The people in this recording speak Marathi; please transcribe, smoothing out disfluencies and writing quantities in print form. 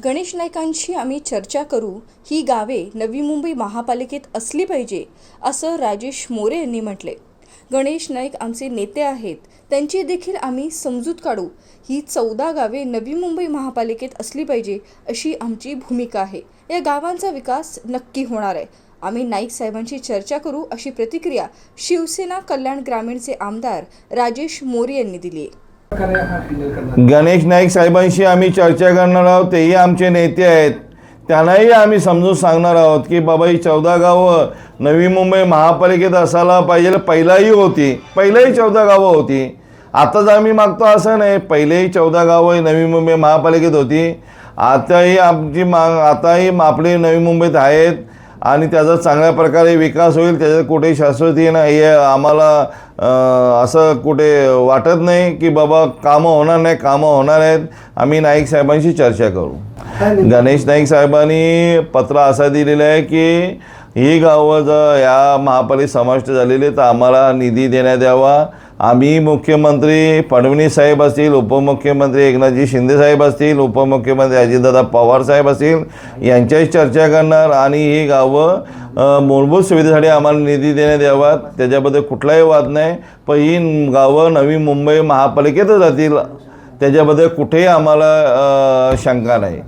गणेश नाईकांशी आम्ही चर्चा करू। ही गावे नवी मुंबई महापालिकेत असली पाहिजे असं राजेश मोरे यांनी म्हटले। गणेश नाईक आमचे नेते आहेत, त्यांची देखील आम्ही समजूत काढू। ही 14 गावे नवी मुंबई महापालिकेत असली पाहिजे अशी आमची भूमिका आहे। या गावांचा विकास नक्की होणार आहे। आम्ही नाईक साहेबांशी चर्चा करू अशी प्रतिक्रिया शिवसेना कल्याण ग्रामीणचे आमदार राजेश मोरे यांनी दिली। गणेश नाईक साहेबांशी आम्ही चर्चा करणार आहोत। तेही आमचे नेते आहेत, त्यांनाही आम्ही समजून सांगणार आहोत की बाबा ही 14 गावं नवी मुंबई महापालिकेत असायला पाहिजे। पहिलाही 14 गावं होती। आताच आम्ही मागतो असं नाही, पहिलेही 14 गावं नवी मुंबई महापालिकेत होती। आताही आपली नवी मुंबईत आहेत आणि त्याचा चांगल्या प्रकारे विकास होईल, त्याच्यात कुठेही शाश्वती नाही हे आम्हाला असं कुठे वाटत नाही की बाबा कामं होणार नाही। कामं होणार आहेत। आम्ही नाईक साहेबांशी चर्चा करू। गणेश नाईक साहेबांनी पत्र असं दिलेलं आहे की ही गावं जर या महापालिकेत समाविष्ट झालेली तर आम्हाला निधी देण्यात यावा। आम्ही मुख्यमंत्री फडणवीस साहेब असतील, उपमुख्यमंत्री एकनाथजी शिंदे साहेब असतील, उपमुख्यमंत्री अजितदादा पवार साहेब असतील, यांच्याशी चर्चा करणार आणि ही गावं मूलभूत सुविधेसाठी आम्हाला निधी देण्यात यावा। त्याच्याबद्दल कुठलाही वाद नाही, पण ही गावं नवी मुंबई महापालिकेतच जातील त्याच्याबद्दल कुठेही आम्हाला शंका नाही।